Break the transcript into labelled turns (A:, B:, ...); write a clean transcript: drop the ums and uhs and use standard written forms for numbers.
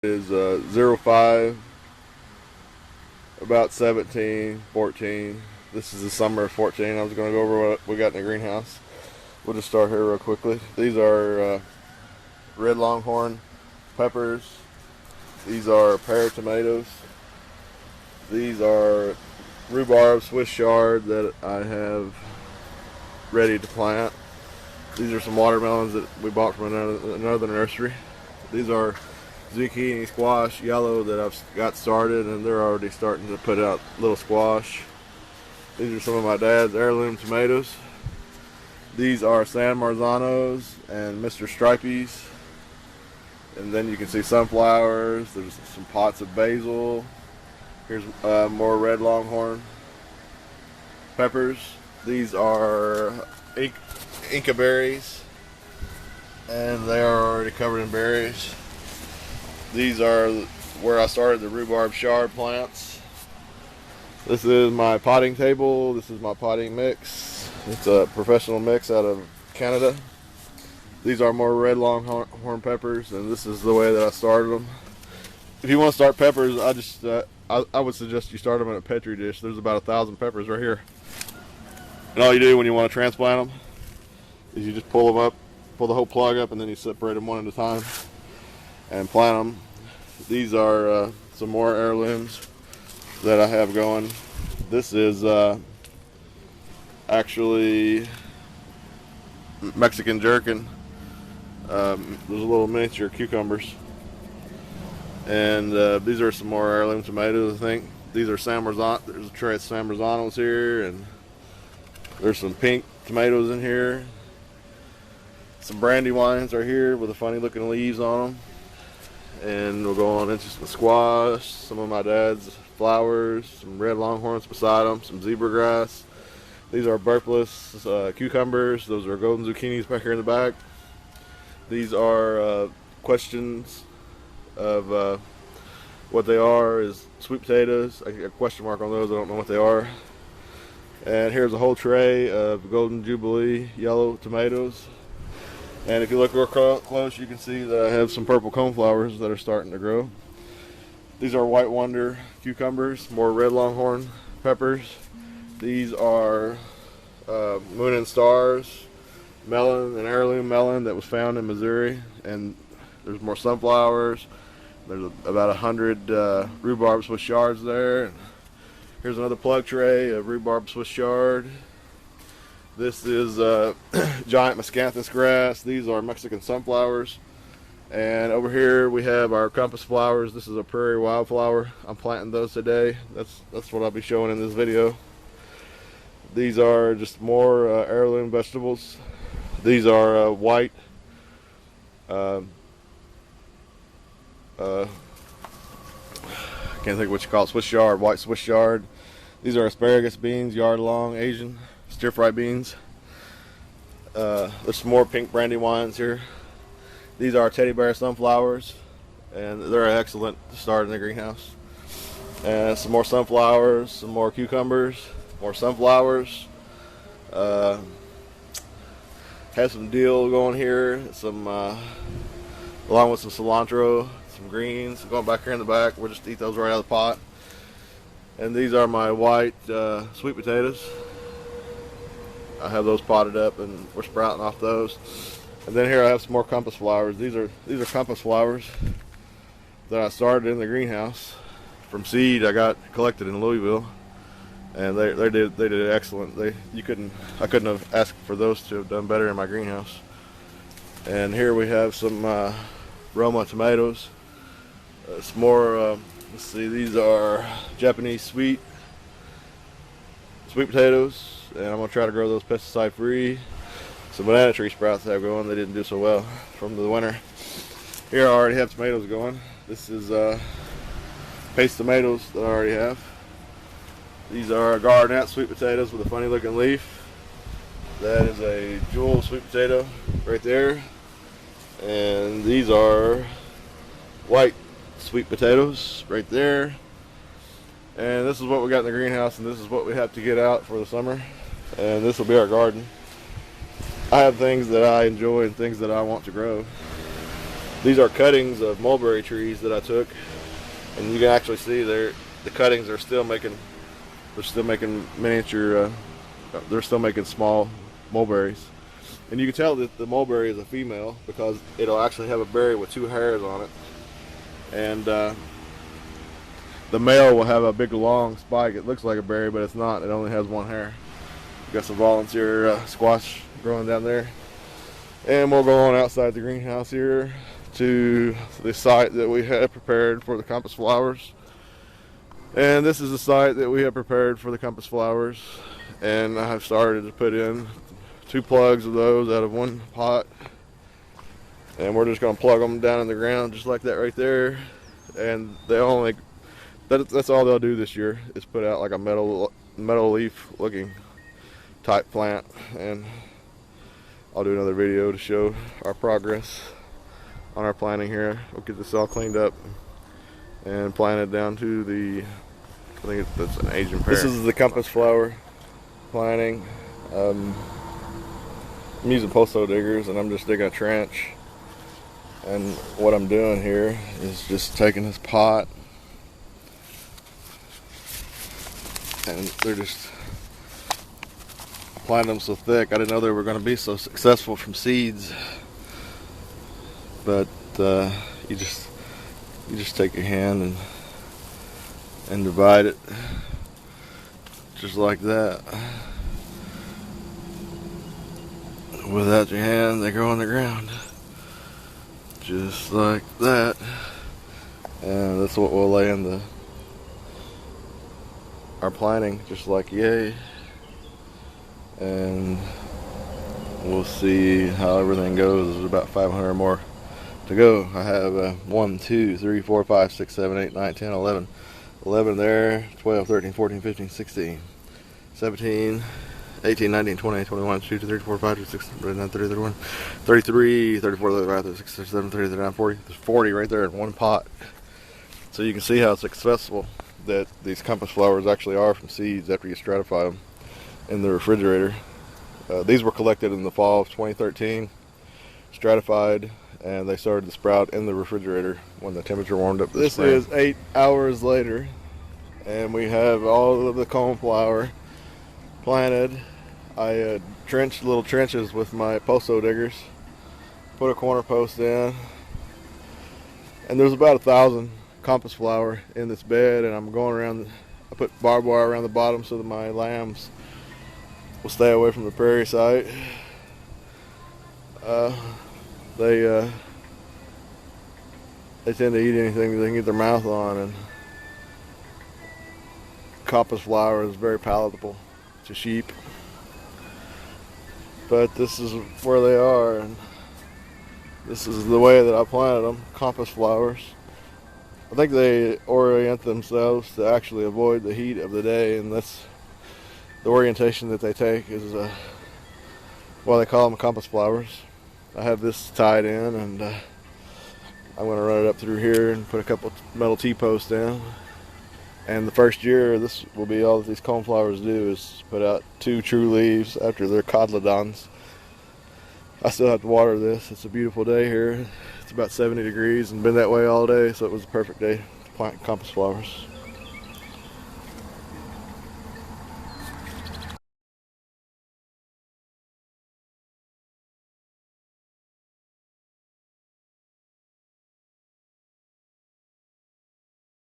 A: Is 05, about 17, 14. This is the summer of 14. I was going to go over what we got in the greenhouse. We'll just start here real quickly. These are red longhorn peppers. These are pear tomatoes. These are rhubarb Swiss chard that I have ready to plant. These are some watermelons that we bought from another nursery. These are zucchini squash yellow that I've got started, and they're already starting to put out little squash. These are some of my dad's heirloom tomatoes. These are San Marzanos and Mr. Stripies. And then you can see sunflowers. There's some pots of basil. Here's more red longhorn peppers. These are Inca berries, and they are already covered in berries. These are where I started the rhubarb chard plants. This is my potting table. This is my potting mix. It's a professional mix out of Canada. These are more red longhorn peppers, and this is the way that I started them. If you want to start peppers, I would suggest you start them in a petri dish. There's about 1,000 peppers right here. And all you do when you want to transplant them is you just pull them up, pull the whole plug up, and then you separate them one at a time and plant them. These are some more heirlooms that I have going. This is actually Mexican jerkin. There's a little miniature cucumbers. And these are some more heirloom tomatoes, I think. These are San Marzano. There's a tray of San Marzanos here, and there's some pink tomatoes in here. Some brandywines are here with the funny looking leaves on them. And we'll go on into some squash, some of my dad's flowers, some red longhorns beside them, some zebra grass. These are burpless cucumbers. Those are golden zucchinis back here in the back. These are questions of what they are is sweet potatoes. I got a question mark on those. I don't know what they are. And here's a whole tray of golden jubilee yellow tomatoes. And if you look real close, you can see that I have some purple coneflowers that are starting to grow. These are white wonder cucumbers, more red longhorn peppers. These are moon and stars melon, an heirloom melon that was found in Missouri. And there's more sunflowers. There's about 100 rhubarb Swiss chards there. And here's another plug tray of rhubarb Swiss chard. This is giant miscanthus grass. These are Mexican sunflowers. And over here we have our compass flowers. This is a prairie wildflower. I'm planting those today. That's what I'll be showing in this video. These are just more heirloom vegetables. These are white I can't think what you call it, Swiss chard, white Swiss chard. These are asparagus beans, yard long, Asian stir fry beans. There's some more pink brandywines here. These are teddy bear sunflowers, and they're excellent to start in the greenhouse. And some more sunflowers, some more cucumbers, more sunflowers. Have some dill going here, some along with some cilantro, some greens going back here in the back. We'll just eat those right out of the pot. And these are my white sweet potatoes. I have those potted up, and we're sprouting off those. And then here I have some more compass flowers. These are compass flowers that I started in the greenhouse from seed I got collected in Louisville, and they did excellent. I couldn't have asked for those to have done better in my greenhouse. And here we have some Roma tomatoes. Some more. Let's see. These are Japanese sweet potatoes. And I'm going to try to grow those pesticide free. Some banana tree sprouts I have going. They didn't do so well from the winter. Here I already have tomatoes going. This is paste tomatoes that I already have. These are garnet sweet potatoes with a funny looking leaf. That is a jewel sweet potato right there. And these are white sweet potatoes right there. And this is what we got in the greenhouse, and this is what we have to get out for the summer. And this will be our garden. I have things that I enjoy and things that I want to grow. These are cuttings of mulberry trees that I took, and you can actually see the cuttings are still making, miniature, they're still making small mulberries. And you can tell that the mulberry is a female because it'll actually have a berry with 2 hairs on it. And the male will have a big long spike. It looks like a berry, but it's not. It only has 1 hair. We've got some volunteer squash growing down there. And we'll go on outside the greenhouse here to the site that we had prepared for the compass flowers. And this is the site that we have prepared for the compass flowers. And I have started to put in 2 plugs of those out of 1 pot. And we're just going to plug them down in the ground just like that right there. And they only, that's all they'll do this year, is put out like a metal leaf looking type plant. And I'll do another video to show our progress on our planting here. We'll get this all cleaned up and plant it down to the, I think that's an Asian pear. This is the compass flower planting. I'm using posto diggers and I'm just digging a trench. And what I'm doing here is just taking this pot and they're just planting them so thick. I didn't know they were going to be so successful from seeds. But you just take your hand and divide it just like that. Without your hand, they grow on the ground just like that. And that's what we'll lay in our planting, just like yay. And we'll see how everything goes. There's about 500 more to go. I have 1, 2, 3, 4, 5, 6, 7, 8, 9, 10, 11. 11 there, 12, 13, 14, 15, 16, 17, 18, 19, 20, 21, 22, 23, 24, 25, 26, 29, 30, 31, 33, 34, 35, 36, 37, 38, 39, 40. There's 40 right there in 1 pot. So you can see how successful that these compass flowers actually are from seeds after you stratify them in the refrigerator. These were collected in the fall of 2013, stratified, and they started to sprout in the refrigerator when the temperature warmed up. This is 8 hours later, and we have all of the coneflower planted. I trenched little trenches with my posto diggers, put a corner post in, and there's about 1,000 compass flower in this bed, and I'm going around. I put barbed wire around the bottom so that my lambs will stay away from the prairie site. They tend to eat anything they can get their mouth on, and compass flower is very palatable to sheep. But this is where they are, and this is the way that I planted them, compass flowers. I think they orient themselves to actually avoid the heat of the day, and that's the orientation that they take is well, they call them compass flowers. I have this tied in, and I'm going to run it up through here and put a couple metal T-posts in. And the first year, this will be all that these coneflowers do, is put out 2 true leaves after they're cotyledons. I still have to water this. It's a beautiful day here. It's about 70 degrees and been that way all day, so it was a perfect day to plant compass flowers.